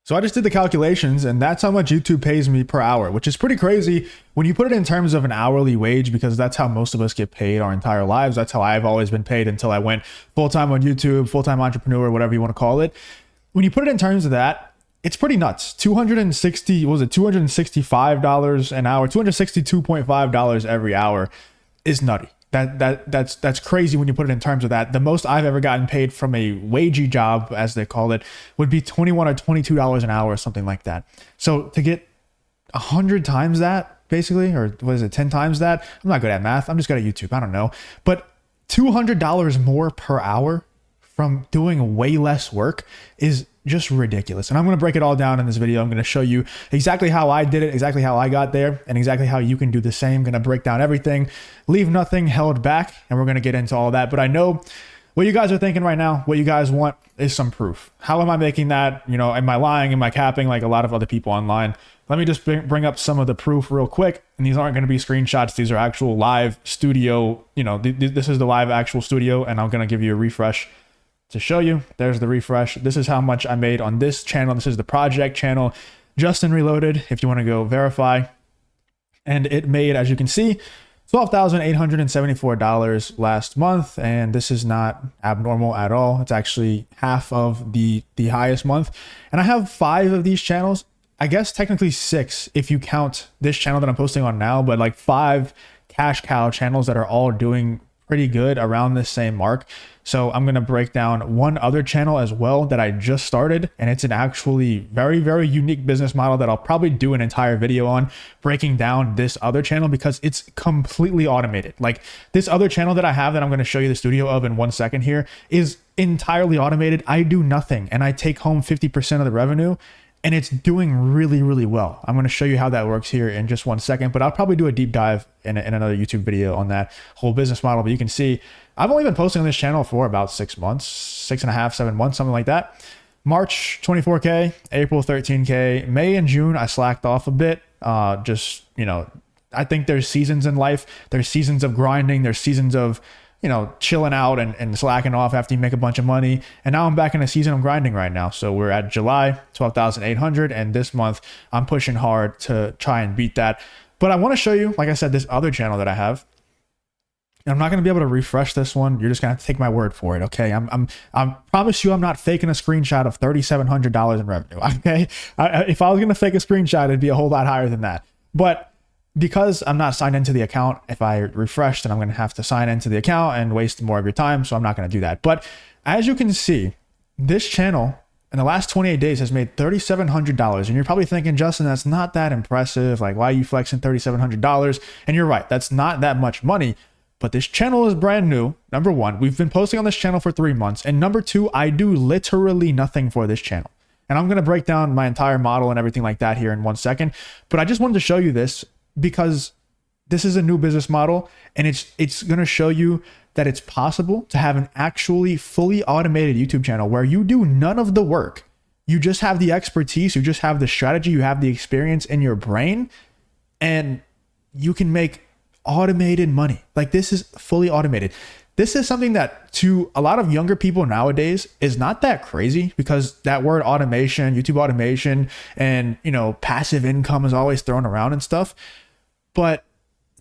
So I just did the calculations, and that's how much YouTube pays me per hour, which is pretty crazy when you put it in terms of an hourly wage, because that's how most of us get paid our entire lives. That's how I've always been paid until I went full-time on YouTube, full-time entrepreneur, whatever you want to call it. When you put it in terms of that, it's pretty nuts. $265 an hour, $262.5 every hour is nutty. That's crazy when you put it in terms of that. The most I've ever gotten paid from a wagey job, as they call it, would be $21 or $22 an hour or something like that. So to get 100 times that, basically, or what is it, 10 times that? I'm not good at math. I'm just good at YouTube. I don't know. But $200 more per hour from doing way less work is just ridiculous. And I'm going to break it all down in this video. I'm going to show you exactly how I did it, exactly how I got there, and exactly how you can do the same. I'm going to break down everything, leave nothing held back, and we're going to get into all that. But I know what you guys are thinking right now. What you guys want is some proof. How am I making that? You know, am I lying? Am I capping like a lot of other people online? Let me just bring up some of the proof real quick. And these aren't going to be screenshots. These are actual live studio. You know, this is the live actual studio, and I'm going to give you a refresh to show you. There's the refresh. This is how much I made on this channel. This is the project channel, Justin Reloaded, if you want to go verify. And it made, as you can see, $12,874 last month. And this is not abnormal at all. It's actually half of the highest month. And I have 5 of these channels. I guess technically 6 if you count this channel that I'm posting on now, but like 5 cash cow channels that are all doing pretty good around this same mark. So I'm going to break down one other channel as well that I just started, and it's an actually very, very unique business model that I'll probably do an entire video on, breaking down this other channel because it's completely automated. Like this other channel that I have that I'm going to show you the studio of in 1 second here is entirely automated. I do nothing and I take home 50% of the revenue, and it's doing really, really well. I'm going to show you how that works here in just 1 second, but I'll probably do a deep dive in another YouTube video on that whole business model. But you can see I've only been posting on this channel for about 6 months, 6.5, 7 months, something like that. March 24K, April 13K, May and June I slacked off a bit. Just, you know, I think there's seasons in life. There's seasons of grinding. There's seasons of, you know, chilling out and slacking off after you make a bunch of money. And now I'm back in a season of grinding right now. So we're at July, 12,800. And this month I'm pushing hard to try and beat that. But I want to show you, like I said, this other channel that I have. And I'm not going to be able to refresh this one. You're just going to have to take my word for it. Okay. I promise you, I'm not faking a screenshot of $3,700 in revenue. Okay. If I was going to fake a screenshot, it'd be a whole lot higher than that. But because I'm not signed into the account, if I refresh, then I'm going to have to sign into the account and waste more of your time. So I'm not going to do that. But as you can see, this channel in the last 28 days has made $3,700. And you're probably thinking, Justin, that's not that impressive. Like, why are you flexing $3,700? And you're right. That's not that much money. But this channel is brand new. Number 1, we've been posting on this channel for 3 months. And number 2, I do literally nothing for this channel. And I'm going to break down my entire model and everything like that here in 1 second. But I just wanted to show you this because this is a new business model, and it's going to show you that it's possible to have an actually fully automated YouTube channel where you do none of the work. You just have the expertise, you just have the strategy, you have the experience in your brain, and you can make automated money. Like, this is fully automated. This is something that to a lot of younger people nowadays is not that crazy, because that word automation, YouTube automation, and, you know, passive income is always thrown around and stuff. But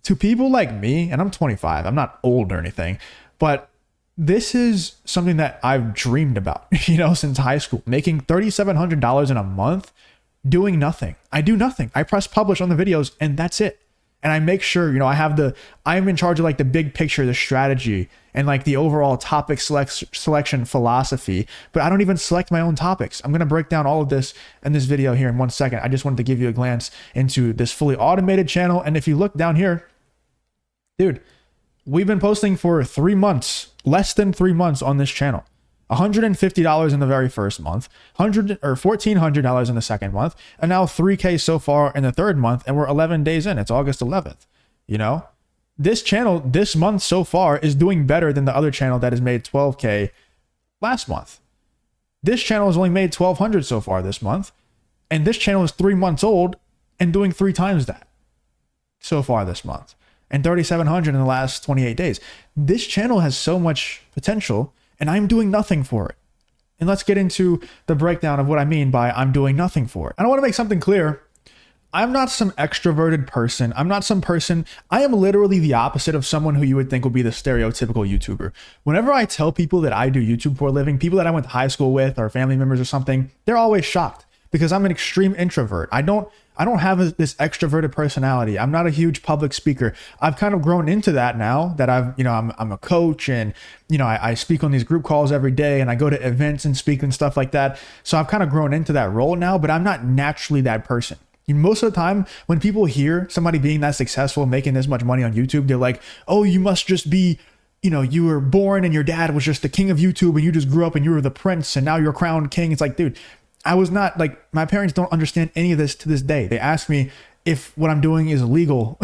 to people like me, and I'm 25, I'm not old or anything, but this is something that I've dreamed about, you know, since high school, making $3,700 in a month, doing nothing. I do nothing. I press publish on the videos and that's it. And I make sure, you know, I'm in charge of like the big picture, the strategy, and like the overall topic selection philosophy, but I don't even select my own topics. I'm going to break down all of this in this video here in 1 second. I just wanted to give you a glance into this fully automated channel. And if you look down here, dude, we've been posting for 3 months, less than 3 months on this channel. $150 in the very first month, $1,400 in the second month, and now $3K so far in the third month, and we're 11 days in. It's August 11th. You know, this channel this month so far is doing better than the other channel that has made $12K last month. This channel has only made $1,200 so far this month, and this channel is 3 months old and doing 3 times that so far this month, and $3,700 in the last 28 days. This channel has so much potential, and I'm doing nothing for it. And let's get into the breakdown of what I mean by I'm doing nothing for it. I want to make something clear. I'm not some extroverted person. I'm not some person. I am literally the opposite of someone who you would think would be the stereotypical YouTuber. Whenever I tell people that I do YouTube for a living, people that I went to high school with or family members or something, they're always shocked because I'm an extreme introvert. I don't have this extroverted personality. I'm not a huge public speaker. I've kind of grown into that now that I'm a coach and, I speak on these group calls every day and I go to events and speak and stuff like that. So I've kind of grown into that role now, but I'm not naturally that person. Most of the time when people hear somebody being that successful, making this much money on YouTube, they're like, oh, you must just be, you were born and your dad was just the king of YouTube and you just grew up and you were the prince and now you're crowned king. It's like, dude, I was not like, my parents don't understand any of this to this day. They ask me if what I'm doing is illegal.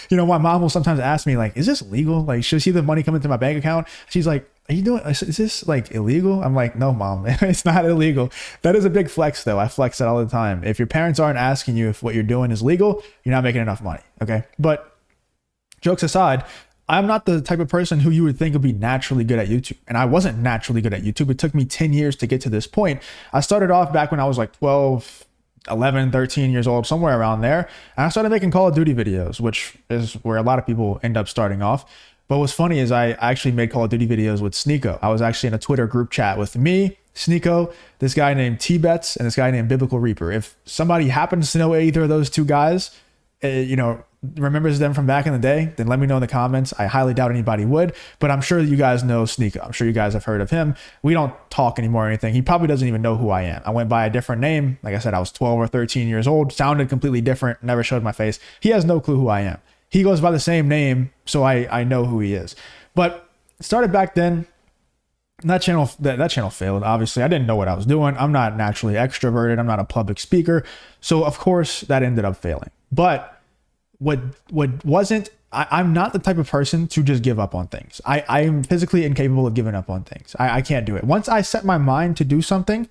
My mom will sometimes ask me like, is this legal? Like, should she see the money come into my bank account? She's like, are you doing, is this like illegal? I'm like, no, mom, it's not illegal. That is a big flex though. I flex that all the time. If your parents aren't asking you if what you're doing is legal, you're not making enough money. Okay. But jokes aside, I'm not the type of person who you would think would be naturally good at YouTube. And I wasn't naturally good at YouTube. It took me 10 years to get to this point. I started off back when I was like 12, 11, 13 years old, somewhere around there. And I started making Call of Duty videos, which is where a lot of people end up starting off. But what's funny is I actually made Call of Duty videos with Sneeko. I was actually in a Twitter group chat with me, Sneeko, this guy named T-Bets, and this guy named Biblical Reaper. If somebody happens to know either of those two guys, remembers them from back in the day, then let me know in the comments. I highly doubt anybody would, but I'm sure you guys know Sneeko. I'm sure you guys have heard of him. We don't talk anymore or anything. He probably doesn't even know who I am. I went by a different name. Like I said, I was 12 or 13 years old, sounded completely different, never showed my face. He has no clue who I am. He goes by the same name, so I know who he is. But it started back then. That channel failed. Obviously, I didn't know what I was doing. I'm not naturally extroverted. I'm not a public speaker. So of course that ended up failing. But I'm not the type of person to just give up on things. I am physically incapable of giving up on things. I can't do it. Once I set my mind to do something,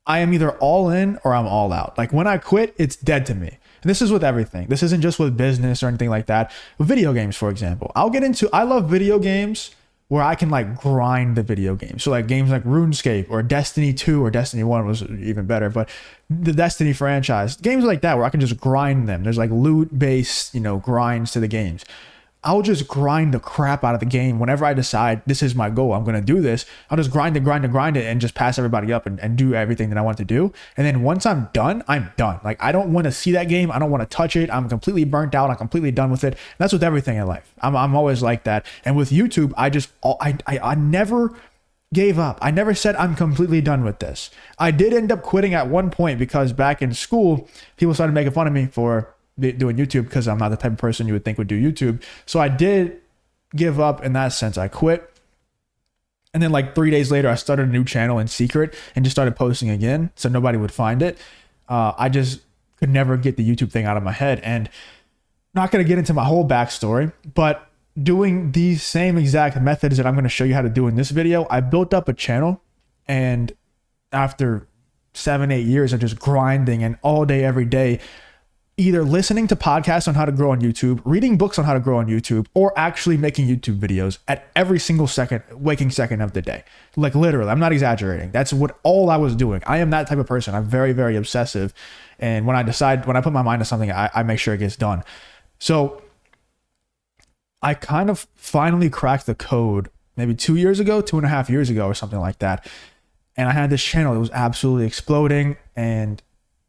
I am either all in or I'm all out. Like when I quit, it's dead to me. And this is with everything. This isn't just with business or anything like that. With video games, for example, I love video games where I can like grind the video game. So like games like RuneScape or Destiny 2 or Destiny 1 was even better, but the Destiny franchise, games like that where I can just grind them. There's like loot based, grinds to the games. I'll just grind the crap out of the game. Whenever I decide this is my goal, I'm going to do this, I'll just grind it and just pass everybody up and do everything that I want to do. And then once I'm done, I'm done. Like I don't want to see that game. I don't want to touch it. I'm completely burnt out. I'm completely done with it. And that's with everything in life. I'm always like that. And with YouTube, I never gave up. I never said I'm completely done with this. I did end up quitting at one point because back in school, people started making fun of me for doing YouTube because I'm not the type of person you would think would do YouTube. So I did give up in that sense. I quit. And then like 3 days later, I started a new channel in secret and just started posting again so nobody would find it. I just could never get the YouTube thing out of my head. And not going to get into my whole backstory, but doing these same exact methods that I'm going to show you how to do in this video, I built up a channel. And after 7-8 years of just grinding and all day, every day, either listening to podcasts on how to grow on YouTube, reading books on how to grow on YouTube, or actually making YouTube videos at every single waking second of the day. Like literally, I'm not exaggerating. That's all I was doing. I am that type of person. I'm very, very obsessive. And when I put my mind to something, I make sure it gets done. So I kind of finally cracked the code maybe 2.5 years ago or something like that. And I had this channel that was absolutely exploding, and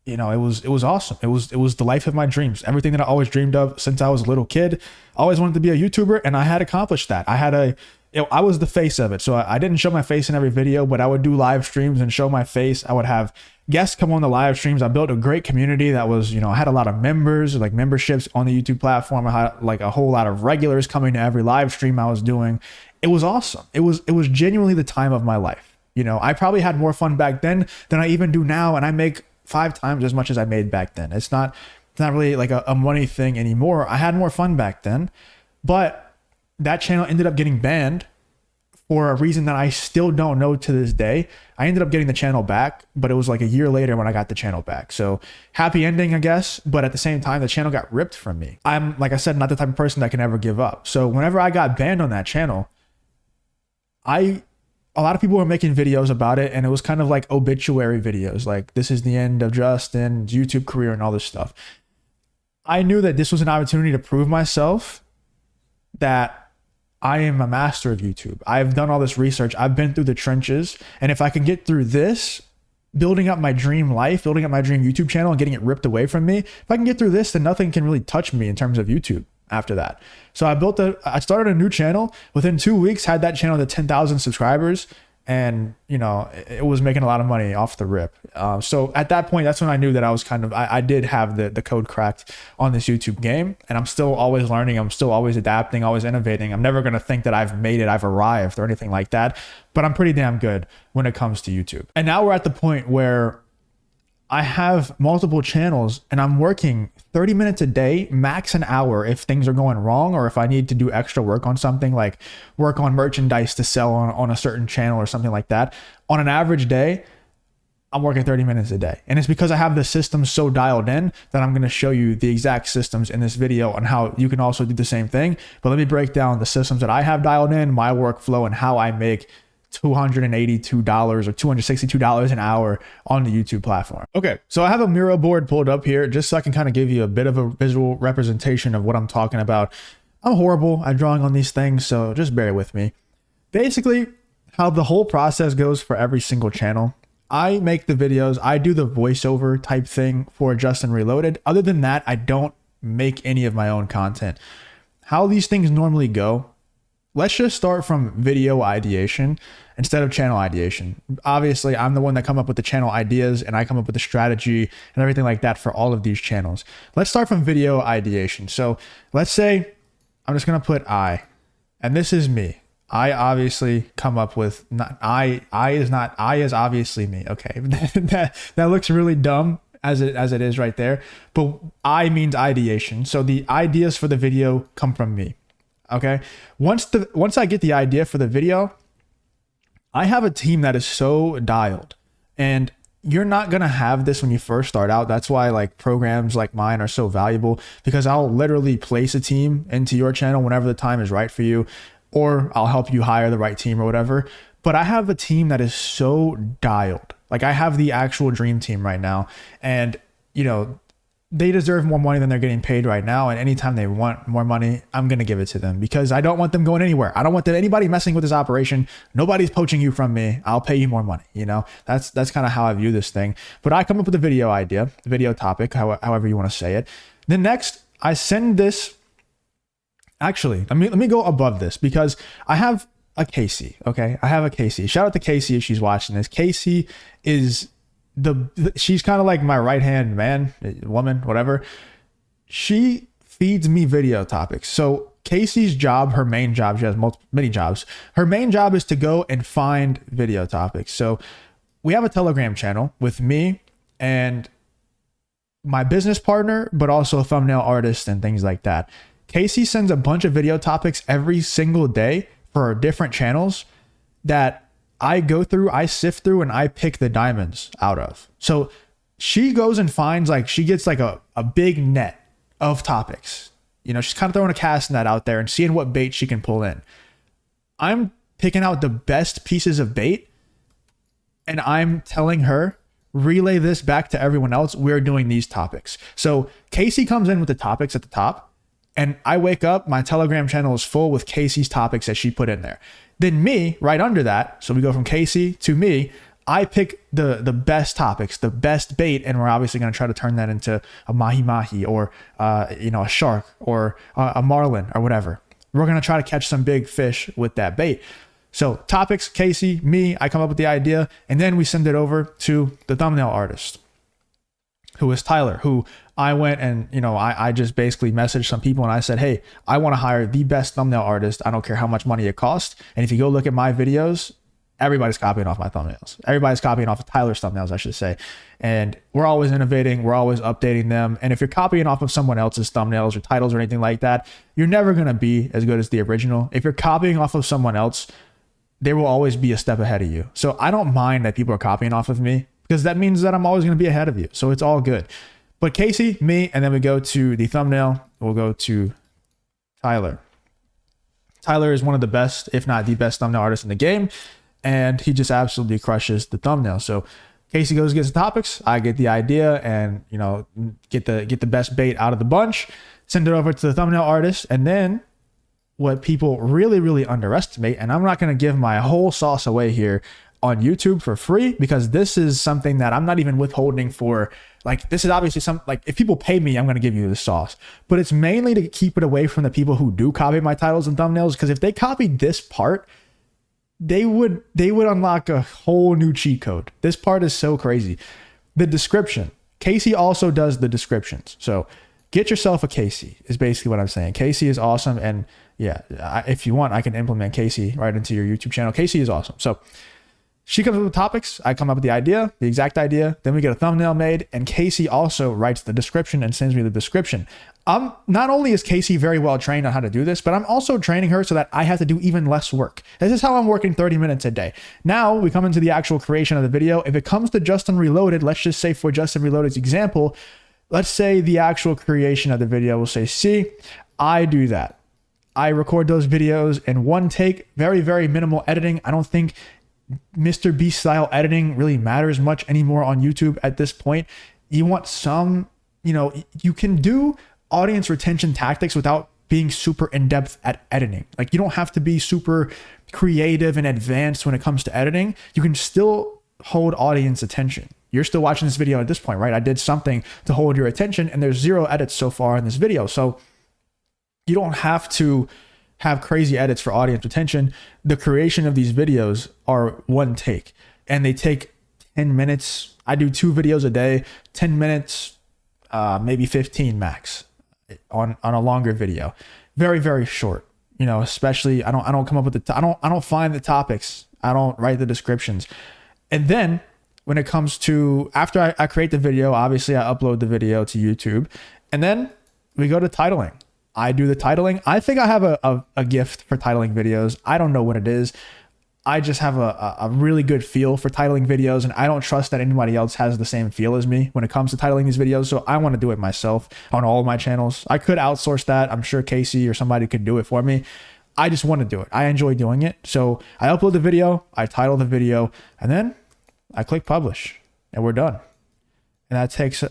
it was awesome. It was the life of my dreams. Everything that I always dreamed of since I was a little kid. I always wanted to be a YouTuber, and I had accomplished that. I was the face of it. So I didn't show my face in every video, but I would do live streams and show my face. I would have guests come on the live streams. I built a great community that was, I had a lot of members, like memberships on the YouTube platform. I had like a whole lot of regulars coming to every live stream I was doing. It was awesome. It was genuinely the time of my life. I probably had more fun back then than I even do now, and I make 5 times as much as I made back then. It's not really like a money thing anymore. I had more fun back then, but that channel ended up getting banned for a reason that I still don't know to this day. I ended up getting the channel back, but it was like a year later when I got the channel back. So happy ending, I guess. But at the same time, the channel got ripped from me. I'm, like I said, not the type of person that can ever give up. So whenever I got banned on that channel, I a lot of people were making videos about it, and it was kind of like obituary videos, like this is the end of Justin's YouTube career and all this stuff. I knew that this was an opportunity to prove myself that I am a master of YouTube. I've done all this research. I've been through the trenches. And if I can get through this, building up my dream life, building up my dream YouTube channel and getting it ripped away from me, if I can get through this, then nothing can really touch me in terms of YouTube after that. So I started a new channel. Within 2 weeks, had that channel to 10,000 subscribers. And, you know, it was making a lot of money off the rip. So at that point, that's when I knew that I was I did have the code cracked on this YouTube game. And I'm still always learning. I'm still always adapting, always innovating. I'm never going to think that I've made it, I've arrived or anything like that. But I'm pretty damn good when it comes to YouTube. And now we're at the point where I have multiple channels and I'm working 30 minutes a day, max an hour if things are going wrong, or if I need to do extra work on something, like work on merchandise to sell on a certain channel or something like that. On an average day, I'm working 30 minutes a day. And it's because I have the systems so dialed in that I'm going to show you the exact systems in this video on how you can also do the same thing. But let me break down the systems that I have dialed in, my workflow, and how I make $282 or $262 an hour on the YouTube platform. Okay, so I have a Miro board pulled up here just so I can kind of give you a bit of a visual representation of what I'm talking about. I'm horrible at drawing on these things, so just bear with me. Basically, how the whole process goes for every single channel. I make the videos, I do the voiceover type thing for Justin Reloaded. Other than that, I don't make any of my own content. How these things normally go, let's just start from video ideation instead of channel ideation. Obviously, I'm the one that come up with the channel ideas and I come up with the strategy and everything like that for all of these channels. Let's start from video ideation. So let's say I'm just going to put I, and this is me. I obviously come up with I is obviously me. Okay. that looks really dumb as it is right there, but I means ideation. So the ideas for the video come from me. Okay. Once I get the idea for the video, I have a team that is so dialed, and you're not going to have this when you first start out. That's why like programs like mine are so valuable, because I'll literally place a team into your channel whenever the time is right for you, or I'll help you hire the right team or whatever. But I have a team that is so dialed. Like I have the actual dream team right now, and you know, they deserve more money than they're getting paid right now. And anytime they want more money, I'm going to give it to them, because I don't want them going anywhere. I don't want anybody messing with this operation. Nobody's poaching you from me. I'll pay you more money. You know, that's kind of how I view this thing. But I come up with a video idea, the video topic, however you want to say it. Then next I send this. Actually, let me go above this, because I have a Casey. Okay. I have a Casey. Shout out to Casey if she's watching this. Casey is she's kind of like my right hand man, woman, whatever. She feeds me video topics. So Casey's job, her main job, she has many jobs. Her main job is to go and find video topics. So we have a Telegram channel with me and my business partner, but also a thumbnail artist and things like that. Casey sends a bunch of video topics every single day for different channels that I go through, I sift through, and I pick the diamonds out of. So she goes and finds, like, she gets like a big net of topics. You know, she's kind of throwing a cast net out there and seeing what bait she can pull in. I'm picking out the best pieces of bait, and I'm telling her, relay this back to everyone else. We're doing these topics. So Casey comes in with the topics at the top, and I wake up, my Telegram channel is full with Casey's topics that she put in there. Then me, right under that, so we go from Casey to me, I pick the best topics, the best bait, and we're obviously going to try to turn that into a mahi-mahi or a shark or a marlin or whatever. We're going to try to catch some big fish with that bait. So topics, Casey, me, I come up with the idea, and then we send it over to the thumbnail artist, who is Tyler, who I went and, I just basically messaged some people and I said, hey, I want to hire the best thumbnail artist. I don't care how much money it costs. And if you go look at my videos, everybody's copying off my thumbnails. Everybody's copying off of Tyler's thumbnails, I should say. And we're always innovating. We're always updating them. And if you're copying off of someone else's thumbnails or titles or anything like that, you're never going to be as good as the original. If you're copying off of someone else, they will always be a step ahead of you. So I don't mind that people are copying off of me, because that means that I'm always going to be ahead of you. So it's all good. But Casey, me, and then we go to the thumbnail. We'll go to Tyler. Tyler is one of the best, if not the best thumbnail artist in the game. and he just absolutely crushes the thumbnail. So Casey goes gets the topics, I get the idea, and get the best bait out of the bunch, send it over to the thumbnail artist, and then what people really underestimate, and I'm not going to give my whole sauce away here on YouTube for free, because this is something that I'm not even withholding for. Like, this is obviously like, if people pay me, I'm going to give you the sauce, but it's mainly to keep it away from the people who do copy my titles and thumbnails. Because if they copied this part, they would unlock a whole new cheat code. This part is so crazy. The description. Casey also does the descriptions. So get yourself a Casey is basically what I'm saying. Casey is awesome. And yeah, if you want, I can implement Casey right into your YouTube channel. Casey is awesome. So she comes up with topics. I come up with the idea, the exact idea. Then we get a thumbnail made. And Casey also writes the description and sends me the description. Not only is Casey very well trained on how to do this, but I'm also training her so that I have to do even less work. This is how I'm working 30 minutes a day. Now we come into the actual creation of the video. If it comes to Justin Reloaded, let's just say for Justin Reloaded's example, let's say the actual creation of the video will say, see, I do that. I record those videos in one take, very minimal editing. I don't think Mr. Beast style editing really matters much anymore on YouTube at this point. You want some, you can do audience retention tactics without being super in-depth at editing. Like, you don't have to be super creative and advanced when it comes to editing. You can still hold audience attention. You're still watching this video at this point, right? I did something to hold your attention, and there's 0 edits so far in this video. So you don't have to have crazy edits for audience retention. The creation of these videos are one take, and they take 10 minutes. I do 2 videos a day, 10 minutes, maybe 15 max on a longer video. Very short, especially I don't come up with I don't find the topics. I don't write the descriptions. And then when it comes to, after I create the video, obviously I upload the video to YouTube, and then we go to titling. I do the titling. I think I have a gift for titling videos. I don't know what it is. I just have a really good feel for titling videos, and I don't trust that anybody else has the same feel as me when it comes to titling these videos. So I want to do it myself on all of my channels. I could outsource that. I'm sure Casey or somebody could do it for me. I just want to do it. I enjoy doing it. So I upload the video, I title the video, and then I click publish, and we're done. And that takes,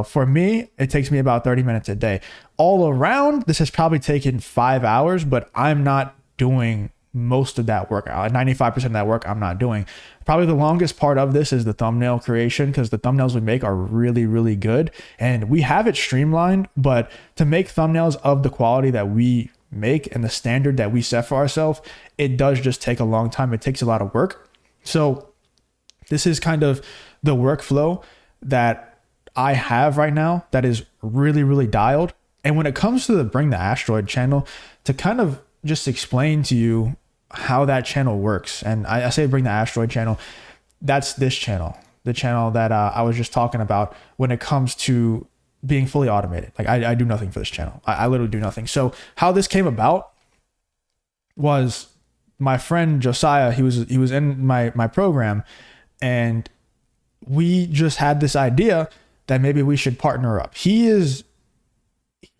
for me, it takes me about 30 minutes a day. All around, this has probably taken 5 hours, but I'm not doing most of that work. 95% of that work I'm not doing. Probably the longest part of this is the thumbnail creation, because the thumbnails we make are really good, and we have it streamlined. But to make thumbnails of the quality that we make and the standard that we set for ourselves, it does just take a long time. It takes a lot of work. So this is kind of the workflow that I have right now that is really dialed. And when it comes to the Bring the Asteroid channel, to kind of just explain to you how that channel works, and I say Bring the Asteroid channel, that's this channel, the channel that I was just talking about when it comes to being fully automated. Like, I do nothing for this channel. I literally do nothing. So how this came about was my friend Josiah, he was in my program, and we just had this idea that maybe we should partner up. He's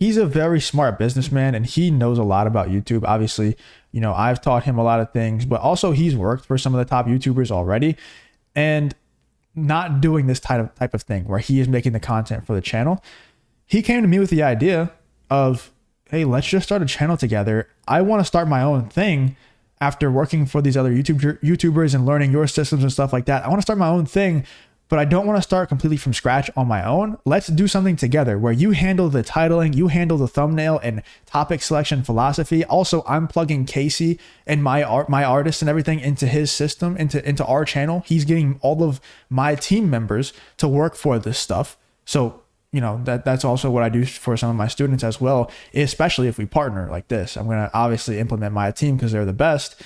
a very smart businessman, and he knows a lot about YouTube. Obviously, I've taught him a lot of things, but also he's worked for some of the top YouTubers already, and not doing this type of thing where he is making the content for the channel. He came to me with the idea of, hey, let's just start a channel together. I want to start my own thing after working for these other YouTubers and learning your systems and stuff like that. I want to start my own thing, but I don't want to start completely from scratch on my own. Let's do something together where you handle the titling, you handle the thumbnail and topic selection philosophy. Also, I'm plugging Casey and my artists and everything into his system, into our channel. He's getting all of my team members to work for this stuff. So, that's also what I do for some of my students as well, especially if we partner like this. I'm going to obviously implement my team because they're the best.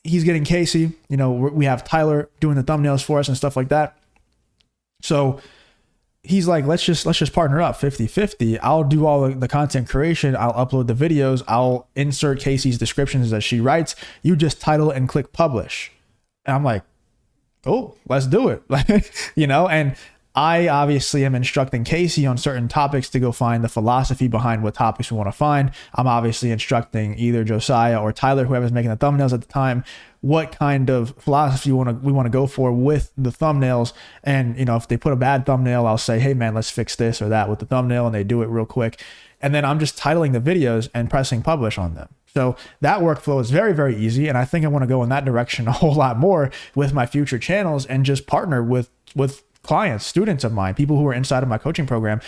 He's getting Casey, we have Tyler doing the thumbnails for us and stuff like that. So he's like, let's just partner up 50-50. I'll do all the content creation. I'll upload the videos. I'll insert Casey's descriptions that she writes. You just title and click publish. And I'm like, oh, let's do it. And I obviously am instructing Casey on certain topics to go find the philosophy behind what topics we want to find. I'm obviously instructing either Josiah or Tyler, whoever's making the thumbnails at the time, what kind of philosophy we want to go for with the thumbnails. And, you know, if they put a bad thumbnail, I'll say, hey man, let's fix this or that with the thumbnail, and they do it real quick. And then I'm just titling the videos and pressing publish on them. So that workflow is very, very easy. And I think I want to go in that direction a whole lot more with my future channels and just partner with clients, students of mine, people who are inside of my coaching program.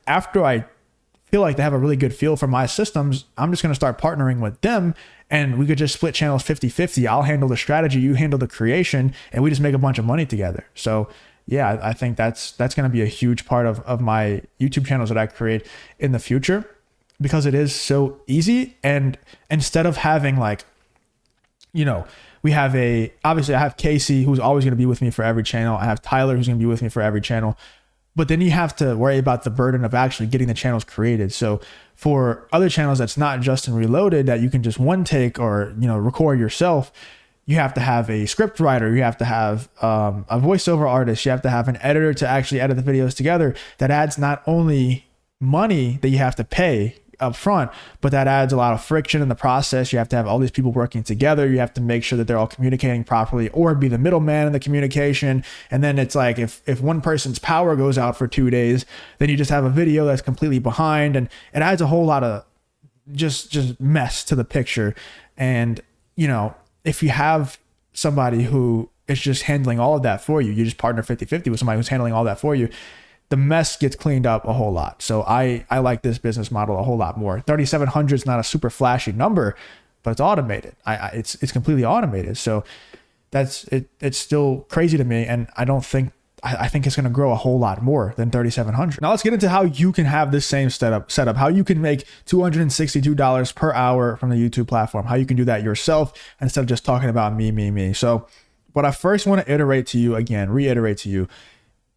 After I feel like they have a really good feel for my systems, I'm just going to start partnering with them, and we could just split channels 50-50. I'll handle the strategy, you handle the creation, and we just make a bunch of money together. So yeah, I think that's going to be a huge part of my YouTube channels that I create in the future, because it is so easy. And instead of having like, you know, obviously I have Casey, who's always going to be with me for every channel. I have Tyler, who's going to be with me for every channel. But then you have to worry about the burden of actually getting the channels created. So for other channels that's not Justin Reloaded, that you can just one take or, you know, record yourself, you have to have a script writer, you have to have a voiceover artist, you have to have an editor to actually edit the videos together. That adds not only money that you have to pay up front, but that adds a lot of friction in the process. You have to have all these people working together. You have to make sure that they're all communicating properly, or be the middleman in the communication. And then it's like, if one person's power goes out for 2 days, then you just have a video that's completely behind, and it adds a whole lot of just mess to the picture. And, you know, if you have somebody who is just handling all of that for you, you just partner 50-50 with somebody who's handling all that for you, the mess gets cleaned up a whole lot. So I like this business model a whole lot more. 3,700 is not a super flashy number, but it's automated. It's completely automated. So that's it. It's still crazy to me, and I think it's going to grow a whole lot more than 3,700. Now let's get into how you can have this same setup, how you can make $262 per hour from the YouTube platform, how you can do that yourself instead of just talking about me. So what I first want to reiterate to you,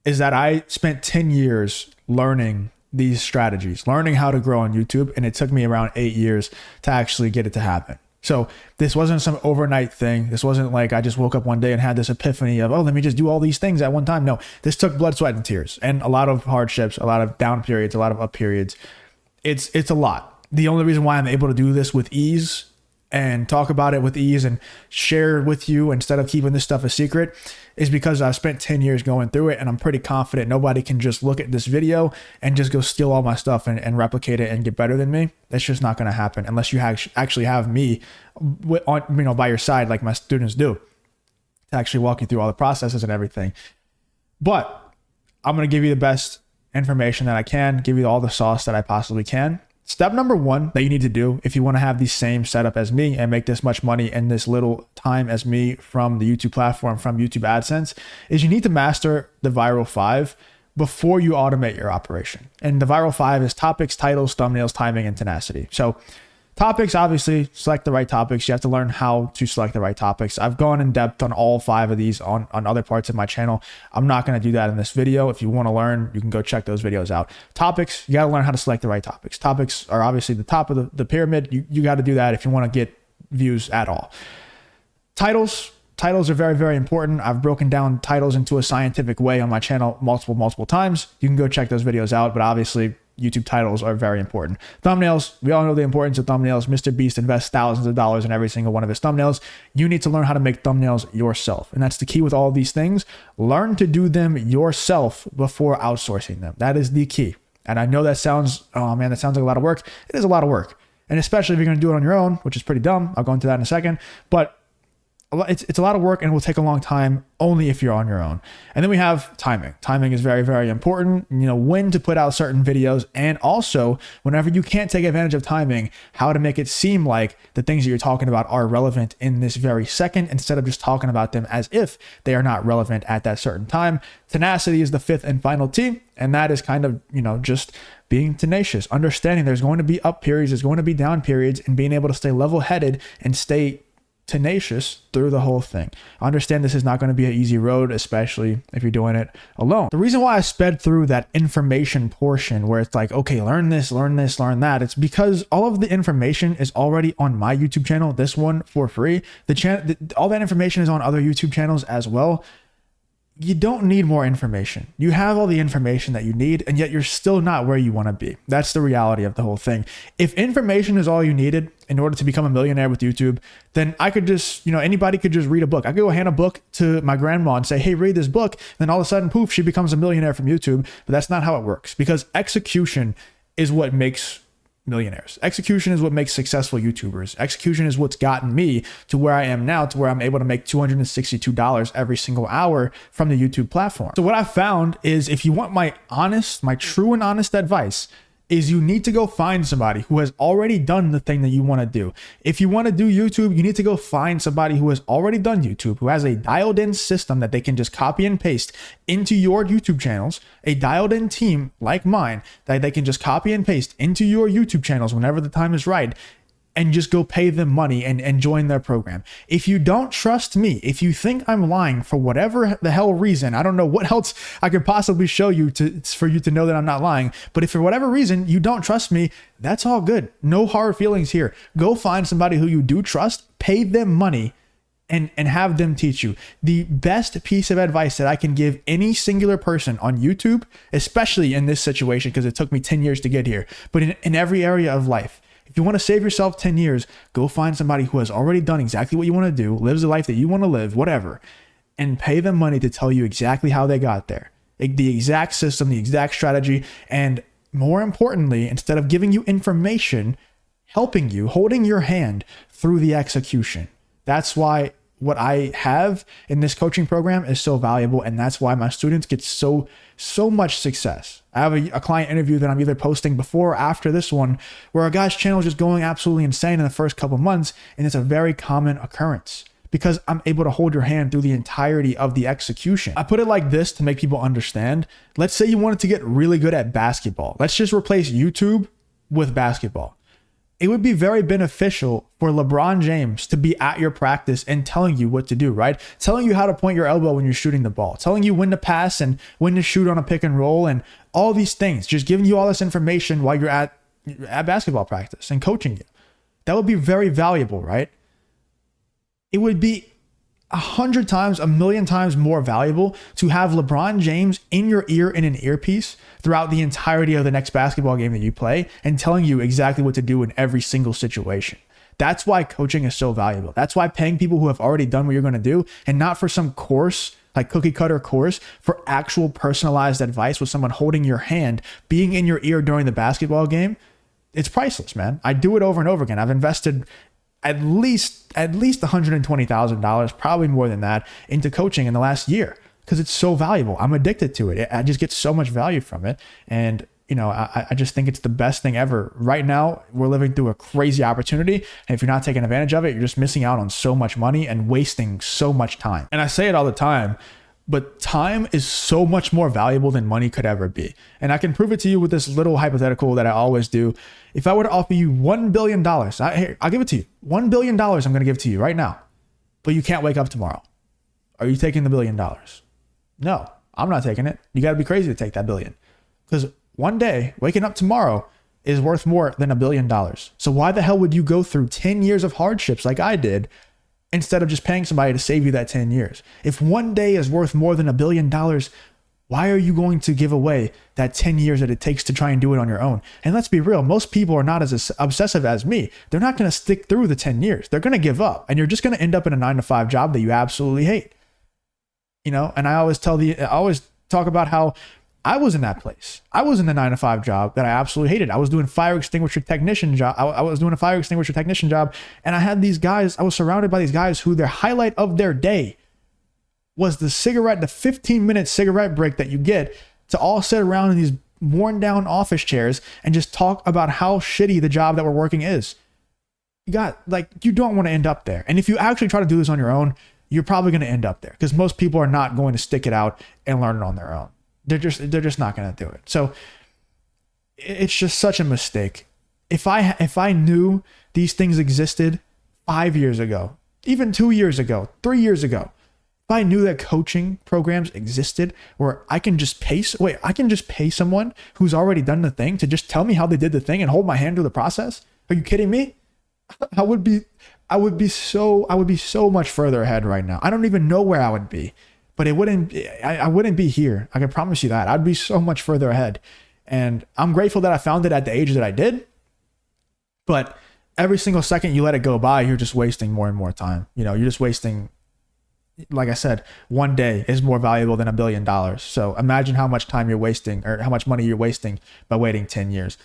is that I spent 10 years learning these strategies, learning how to grow on YouTube. And it took me around 8 years to actually get it to happen. So this wasn't some overnight thing. This wasn't like I just woke up one day and had this epiphany of, oh, let me just do all these things at one time. No, this took blood, sweat, and tears, and a lot of hardships, a lot of down periods, a lot of up periods. It's a lot. The only reason why I'm able to do this with ease and talk about it with ease and share with you instead of keeping this stuff a secret is because I've spent 10 years going through it, and I'm pretty confident nobody can just look at this video and just go steal all my stuff and replicate it and get better than me. That's just not going to happen unless you actually have me by your side, like my students do, to actually walk you through all the processes and everything. But I'm going to give you the best information that I can, give you all the sauce that I possibly can. Step number one that you need to do if you want to have the same setup as me and make this much money in this little time as me from the YouTube platform, from YouTube AdSense, is you need to master the Viral 5 before you automate your operation. And the Viral 5 is topics, titles, thumbnails, timing, and tenacity. So topics, obviously, select the right topics. You have to learn how to select the right topics. I've gone in depth on all 5 of these on other parts of my channel. I'm not going to do that in this video. If you want to learn, you can go check those videos out. Topics, you got to learn how to select the right topics. Topics are obviously the top of the pyramid. You got to do that if you want to get views at all. Titles are very, very important. I've broken down titles into a scientific way on my channel multiple times. You can go check those videos out, but obviously YouTube titles are very important. Thumbnails, we all know the importance of thumbnails. Mr. Beast invests thousands of dollars in every single one of his thumbnails. You need to learn how to make thumbnails yourself. And that's the key with all these things. Learn to do them yourself before outsourcing them. That is the key. And I know that sounds, oh man, that sounds like a lot of work. It is a lot of work. And especially if you're going to do it on your own, which is pretty dumb. I'll go into that in a second. But it's a lot of work, and it will take a long time only if you're on your own. And then we have timing. Timing is very, very important. You know, when to put out certain videos, and also whenever you can't take advantage of timing, how to make it seem like the things that you're talking about are relevant in this very second, instead of just talking about them as if they are not relevant at that certain time. Tenacity is the 5th and final T, and that is kind of, you know, just being tenacious, understanding there's going to be up periods, there's going to be down periods, and being able to stay level-headed and stay tenacious through the whole thing. I understand this is not going to be an easy road, especially if you're doing it alone. The reason why I sped through that information portion where it's like, okay, learn this, learn that, it's because all of the information is already on my YouTube channel, this one for free. All that information is on other YouTube channels as well. you don't need more information. You have all the information that you need, and yet you're still not where you want to be. That's the reality of the whole thing. If information is all you needed in order to become a millionaire with YouTube, then I could just, anybody could just read a book. I could go hand a book to my grandma and say, hey, read this book. Then all of a sudden, poof, she becomes a millionaire from YouTube. But that's not how it works, because execution is what makes millionaires. Execution is what makes successful YouTubers. Execution is what's gotten me to where I am now, to where I'm able to make $262 every single hour from the YouTube platform. So what I found is, if you want my true and honest advice, is you need to go find somebody who has already done the thing that you want to do. If you want to do YouTube, you need to go find somebody who has already done YouTube, who has a dialed in system that they can just copy and paste into your YouTube channels, a dialed in team like mine that they can just copy and paste into your YouTube channels whenever the time is right, and just go pay them money and join their program. If you don't trust me, if you think I'm lying for whatever the hell reason, I don't know what else I could possibly show you for you to know that I'm not lying. But if for whatever reason you don't trust me, that's all good. No hard feelings here. Go find somebody who you do trust, pay them money, and have them teach you. The best piece of advice that I can give any singular person on YouTube, especially in this situation, because it took me 10 years to get here, but in every area of life, if you want to save yourself 10 years, go find somebody who has already done exactly what you want to do, lives the life that you want to live, whatever, and pay them money to tell you exactly how they got there, the exact system, the exact strategy, and more importantly, instead of giving you information, helping you, holding your hand through the execution. That's why what I have in this coaching program is so valuable, and that's why my students get so much success. I have a client interview that I'm either posting before or after this one, where a guy's channel is just going absolutely insane in the first couple months, and it's a very common occurrence because I'm able to hold your hand through the entirety of the execution. I put it like this to make people understand. Let's say you wanted to get really good at basketball. Let's just replace YouTube with basketball. It would be very beneficial for LeBron James to be at your practice and telling you what to do, right? Telling you how to point your elbow when you're shooting the ball, telling you when to pass and when to shoot on a pick and roll and all these things, just giving you all this information while you're at basketball practice and coaching you. That would be very valuable, right? It would be 100 times, a million times more valuable to have LeBron James in your ear in an earpiece throughout the entirety of the next basketball game that you play and telling you exactly what to do in every single situation. That's why coaching is so valuable. That's why paying people who have already done what you're going to do, and not for some course, like cookie cutter course, for actual personalized advice with someone holding your hand, being in your ear during the basketball game, it's priceless, man. I do it over and over again. I've invested at least $120,000, probably more than that, into coaching in the last year because it's so valuable. I'm addicted to it. I just get so much value from it. And, I just think it's the best thing ever. Right now, we're living through a crazy opportunity. And if you're not taking advantage of it, you're just missing out on so much money and wasting so much time. And I say it all the time, but time is so much more valuable than money could ever be. And I can prove it to you with this little hypothetical that I always do. If I were to offer you $1 billion, I'll give it to you. $1 billion I'm going to give to you right now, but you can't wake up tomorrow. Are you taking the $1 billion? No, I'm not taking it. You got to be crazy to take that billion, because one day waking up tomorrow is worth more than $1 billion. So why the hell would you go through 10 years of hardships like I did instead of just paying somebody to save you that 10 years? If one day is worth more than $1 billion, why are you going to give away that 10 years that it takes to try and do it on your own? And let's be real, most people are not as obsessive as me. They're not going to stick through the 10 years. They're going to give up, and you're just going to end up in a 9-to-5 job that you absolutely hate. And I always talk about how I was in that place. I was in the 9-to-5 job that I absolutely hated. I was doing fire extinguisher technician job. I was doing a fire extinguisher technician job, and I had these guys. I was surrounded by these guys who their highlight of their day was the 15-minute cigarette break that you get to all sit around in these worn down office chairs and just talk about how shitty the job that we're working is. You don't want to end up there. And if you actually try to do this on your own, you're probably going to end up there, because most people are not going to stick it out and learn it on their own. They're just not going to do it. So it's just such a mistake. If I knew these things existed 5 years ago, even 2 years ago, 3 years ago, if I knew that coaching programs existed where I can just pay someone who's already done the thing to just tell me how they did the thing and hold my hand through the process. Are you kidding me? I would be so much further ahead right now. I don't even know where I would be. but I wouldn't be here. I can promise you that. I'd be so much further ahead. And I'm grateful that I found it at the age that I did. But every single second you let it go by, you're just wasting more and more time. You're just wasting, like I said, one day is more valuable than $1 billion. So imagine how much time you're wasting, or how much money you're wasting by waiting 10 years.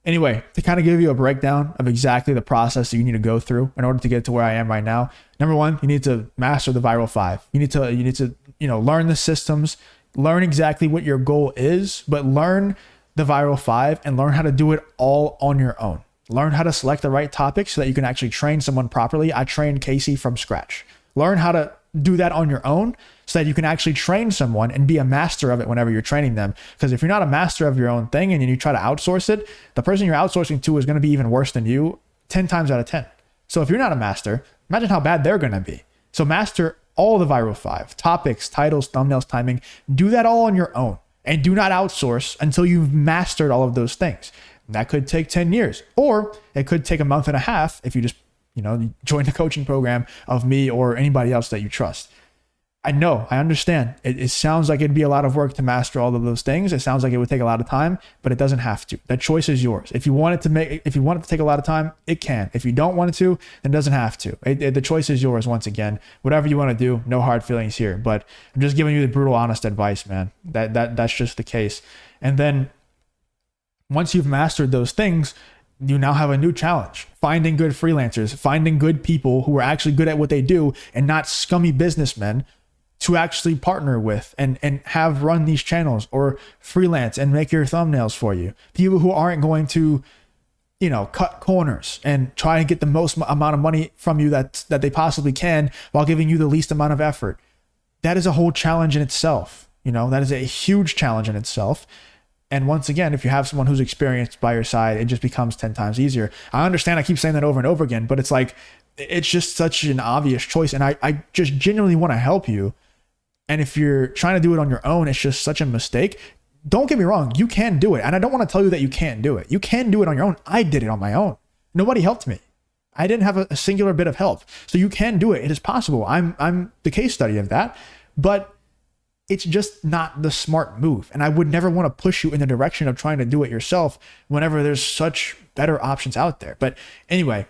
Anyway, to kind of give you a breakdown of exactly the process that you need to go through in order to get to where I am right now. Number one, you need to master the viral 5. You need to learn the systems, learn exactly what your goal is, but learn the viral 5 and learn how to do it all on your own. Learn how to select the right topics so that you can actually train someone properly. I trained Casey from scratch. Learn how to do that on your own so that you can actually train someone and be a master of it whenever you're training them. Because if you're not a master of your own thing and you try to outsource it, the person you're outsourcing to is going to be even worse than you 10 times out of 10. So if you're not a master, imagine how bad they're going to be. So master all the viral 5, topics, titles, thumbnails, timing. Do that all on your own and do not outsource until you've mastered all of those things. That could take 10 years, or it could take a month and a half if you just, join the coaching program of me or anybody else that you trust. I know, I understand. It sounds like it'd be a lot of work to master all of those things. It sounds like it would take a lot of time, but it doesn't have to. That choice is yours. If you want it to take a lot of time, it can. If you don't want it to, then it doesn't have to. The choice is yours. Once again, whatever you want to do, no hard feelings here. But I'm just giving you the brutal, honest advice, man. That's just the case. And then once you've mastered those things, you now have a new challenge: finding good freelancers, finding good people who are actually good at what they do and not scummy businessmen to actually partner with and have run these channels or freelance and make your thumbnails for you. People who aren't going to, cut corners and try and get the most amount of money from you that they possibly can while giving you the least amount of effort. That is a whole challenge in itself. That is a huge challenge in itself. And once again, if you have someone who's experienced by your side, it just becomes 10 times easier. I understand I keep saying that over and over again, but it's like, it's just such an obvious choice. And I just genuinely want to help you. And if you're trying to do it on your own, it's just such a mistake. Don't get me wrong, you can do it. And I don't want to tell you that you can't do it. You can do it on your own. I did it on my own. Nobody helped me. I didn't have a singular bit of help. So you can do it. It is possible. I'm the case study of that. But it's just not the smart move. And I would never want to push you in the direction of trying to do it yourself whenever there's such better options out there. But anyway,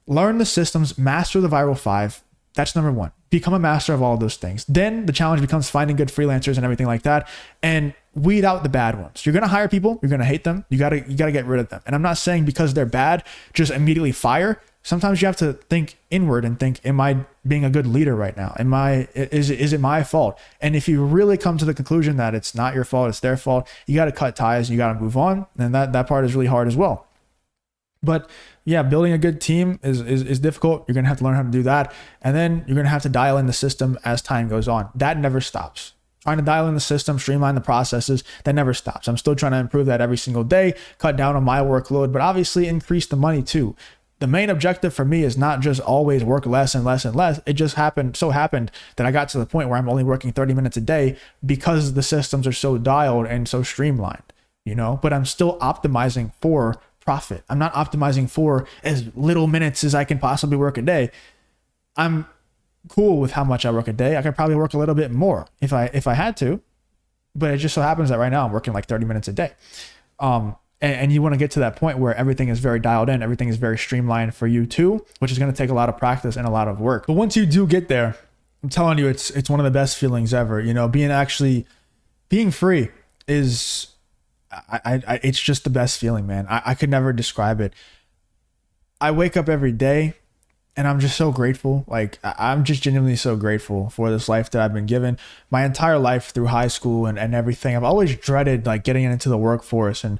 learn the systems, master the viral 5. That's number one. Become a master of all of those things. Then the challenge becomes finding good freelancers and everything like that, and weed out the bad ones. You're going to hire people. You're going to hate them. You got to get rid of them. And I'm not saying because they're bad, just immediately fire. Sometimes you have to think inward and think, am I being a good leader right now? Is it my fault? And if you really come to the conclusion that it's not your fault, it's their fault, you got to cut ties, you got to move on. And that part is really hard as well. But yeah, building a good team is difficult. You're going to have to learn how to do that. And then you're going to have to dial in the system as time goes on. That never stops. Trying to dial in the system, streamline the processes, that never stops. I'm still trying to improve that every single day, cut down on my workload, but obviously increase the money too. The main objective for me is not just always work less and less and less. It just happened that I got to the point where I'm only working 30 minutes a day because the systems are so dialed and so streamlined, but I'm still optimizing for profit. I'm not optimizing for as little minutes as I can possibly work a day. I'm cool with how much I work a day. I could probably work a little bit more if I had to, but it just so happens that right now I'm working like 30 minutes a day. And you want to get to that point where everything is very dialed in, everything is very streamlined for you too, which is going to take a lot of practice and a lot of work. But once you do get there, I'm telling you, it's one of the best feelings ever. Being free is, it's just the best feeling, man. I could never describe it. I wake up every day and I'm just so grateful. Like, I'm just genuinely so grateful for this life that I've been given. My entire life through high school and everything, I've always dreaded like getting into the workforce and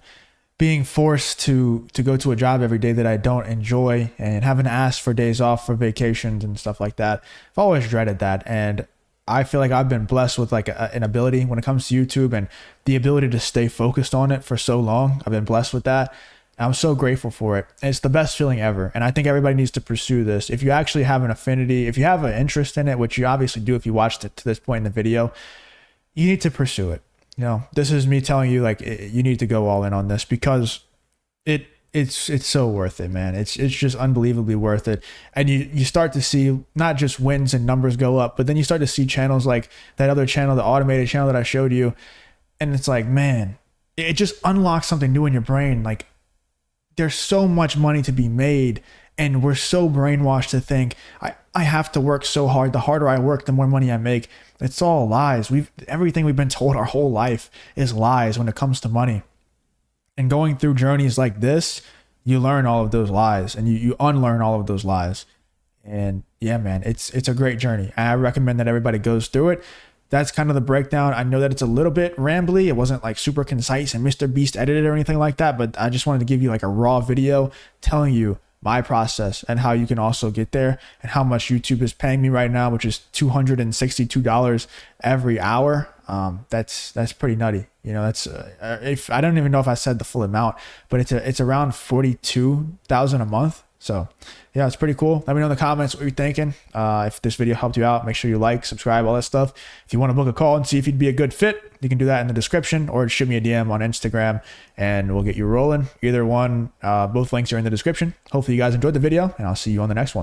being forced to go to a job every day that I don't enjoy and having to ask for days off for vacations and stuff like that. I've always dreaded that. And I feel like I've been blessed with like an ability when it comes to YouTube and the ability to stay focused on it for so long. I've been blessed with that. I'm so grateful for it. It's the best feeling ever. And I think everybody needs to pursue this. If you actually have an affinity, if you have an interest in it, which you obviously do if you watched it to this point in the video, you need to pursue it. This is me telling you, like, you need to go all in on this because it it's so worth it, man. It's just unbelievably worth it. And you start to see not just wins and numbers go up, but then you start to see channels like that other channel, the automated channel that I showed you, and it's like, man, it just unlocks something new in your brain. Like, there's so much money to be made, and we're so brainwashed to think I have to work so hard. The harder I work, the more money I make. It's all lies. Everything we've been told our whole life is lies when it comes to money. And going through journeys like this, you learn all of those lies, and you unlearn all of those lies. And yeah, man, it's a great journey. I recommend that everybody goes through it. That's kind of the breakdown. I know that it's a little bit rambly. It wasn't like super concise and Mr. Beast edited or anything like that, but I just wanted to give you like a raw video telling you my process and how you can also get there, and how much YouTube is paying me right now, which is $262 every hour. That's pretty nutty. You know, that's if I don't even know if I said the full amount, but it's around 42,000 a month. So yeah, it's pretty cool. Let me know in the comments what you're thinking. If this video helped you out, make sure you like, subscribe, all that stuff. If you want to book a call and see if you'd be a good fit, you can do that in the description, or shoot me a DM on Instagram and we'll get you rolling. Either one, both links are in the description. Hopefully you guys enjoyed the video, and I'll see you on the next one.